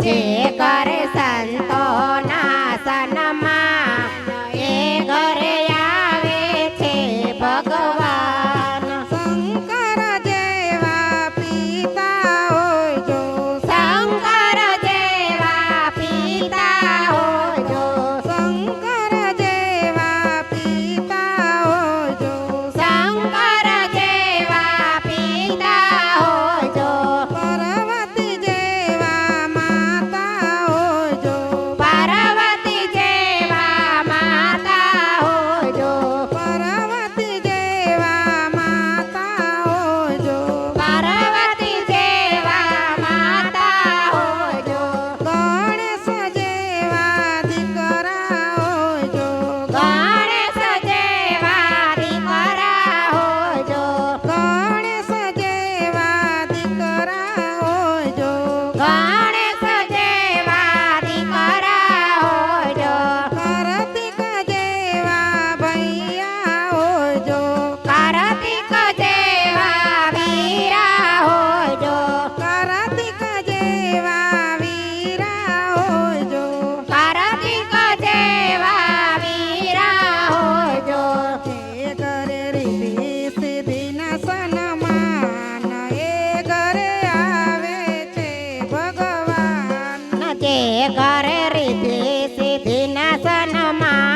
જે કરે સંતોના સન્માન એ ઘરે આવે છે ભગવાન. શંકર જેવા પિતા હોય જો, શંકર જેવા પિતા હોય જો, શંકર જેવા પિતા હોય જો, શંકર જેવા પિતા હોય જો, પાર્વતી જેવા માતા હોય જો, પાર્વતી જેવા માતા હોય જો, પાર્વતી જેવા માતા હોય જો, પાર્વતી જેવા માતા હોય જો, ગણેશ જેવા દીકરા હોય જો, ગણેશ જેવા દીકરા હોય જો, ગણેશ જેવા દીકરા હોય જો, ગણેશ જેવા દીકરા હોય જો, કાર્તિક જેવા ભૈયા હોય જો, કાર્તિક જેવા વીરા હોય જો, કાર્તિક જેવા વીરા હોય જો, કાર્તિક જેવા વીરા હોય જો, જે ઘરે રીતિ સિદ્ધિના સન્માન એ ઘરે આવે છે ભગવાન. જે ઘરે રીતિ સિદ્ધિના સન્માન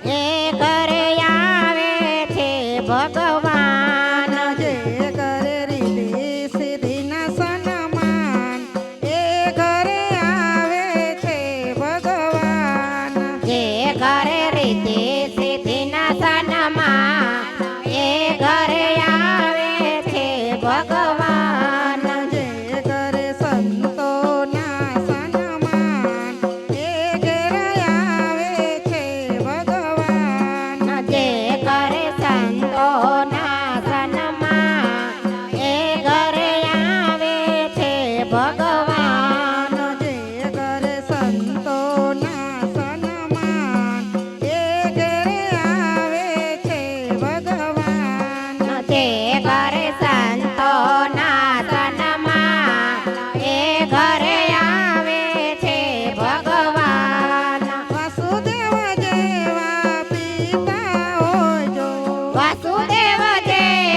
એ ઘરે આવે છે ભગવાન. જે ઘરે રીતિ સિદ્ધિના સન્માન એ ઘરે આવે છે ભગવાન. જે ઘરે રીતિ સિદ્ધિના સન્માન એ ઘરે આવે છે ભગવાન. જે ઘરે સંતોના સન્માન એ ઘરે આવે છે ભગવાન. જે ઘરે સંતોના સન્માન એ ઘરે આવે છે ભગવાન. જે ઘરે સંતોના સન્માન એ ઘરે આવે છે ભગવાન. જે ઘરે સંતોના સન્માન એ ઘરે આવે છે ભગવાન. વાસુદેવ જેવા પિતા હોય જો, વાસુદેવ જેવા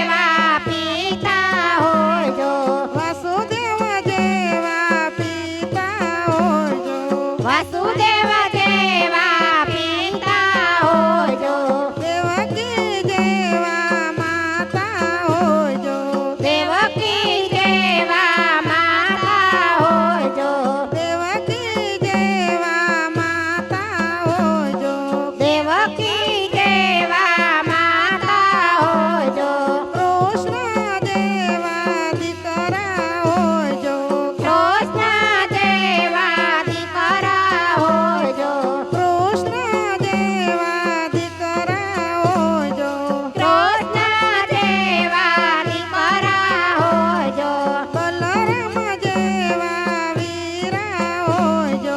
પિતા હોય જો, વાસુદેવ જેવા પિતા હોય જો, વાસુદેવ જેવા પિતા હોય જો, દેવકી જેવા માતા હોય જો, દેવકી જેવા માતા હોય જો, દેવકી જેવા માતા હોય જો, દેવકી જેવા માતા હોય જો, કૃષ્ણ જેવા દીકરા હોય જો, કૃષ્ણ જેવા દીકરા હોય જો, કૃષ્ણ જેવા દીકરા હોય જો, કૃષ્ણ જેવા દીકરા હોય જો, બલરામ જેવા વીરા હોય જો,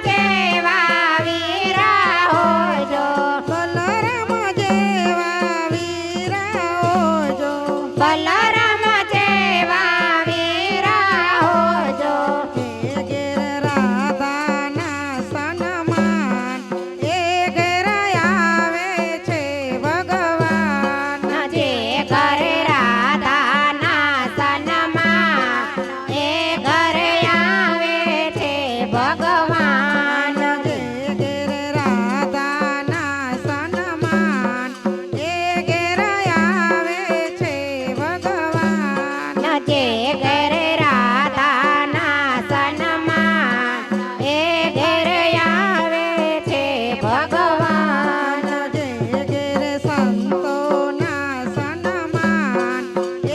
બલરામ જેવા વીરા હોય જો, બલરામ જેવા વીરા હોય જો, બલરામ જેવા વીરા હોય જો, એ ઘેર રાધાના સન્માન એ ઘેર આવે છે ભગવાન. જે ઘરે રાધાના સન્માન એ ઘરે આવે છે ભગવાન. જે ઘેર રાધાના સન્માન એ ઘેર આવે છે ભગવાન. જે ઘરે રાધાના સન્માન એ ઘરે આવે છે ભગવાન. જે ઘેર સંતોના સન્માન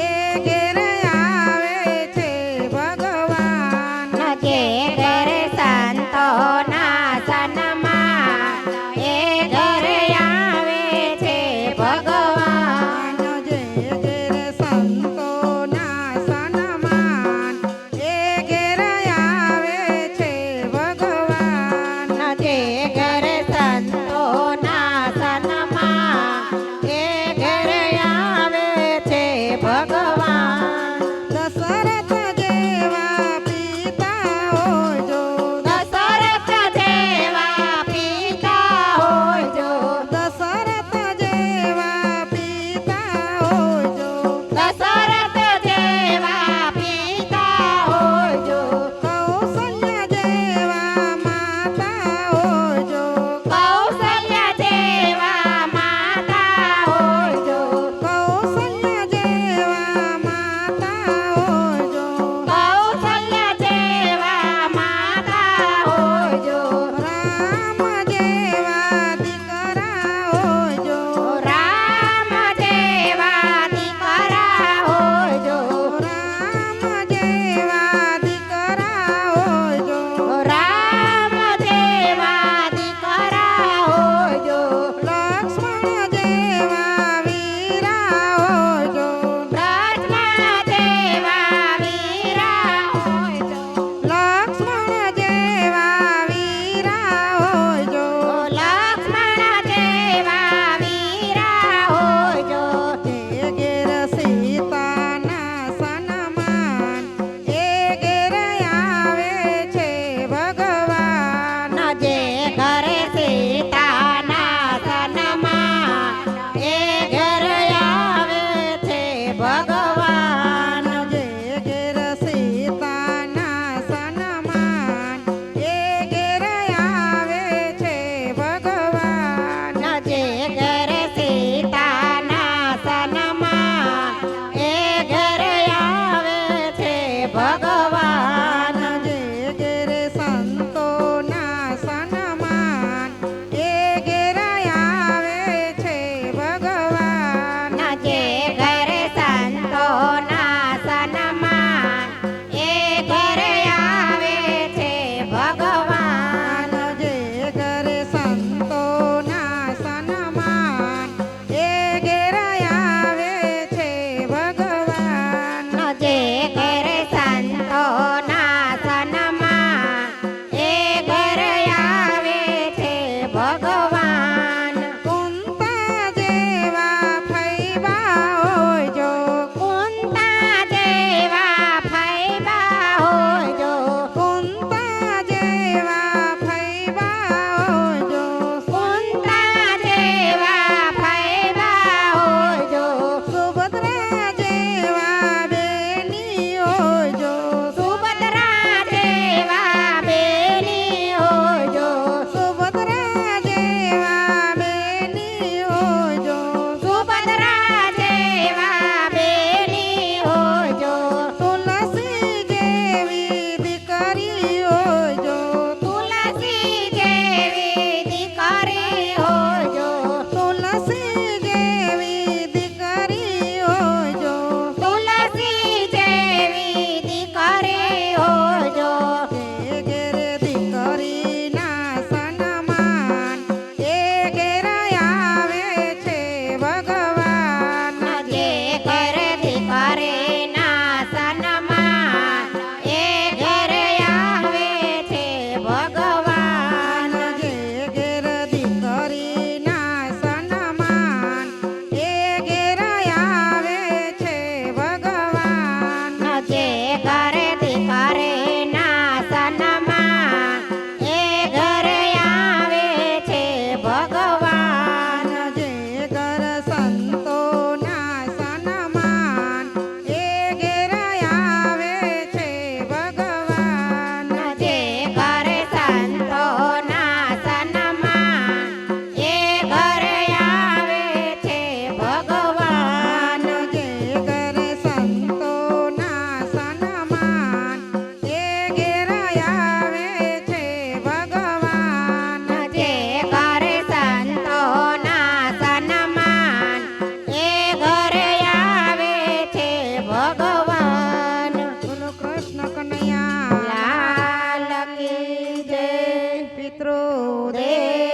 એ ઘેર આવે છે ભગવાન. જે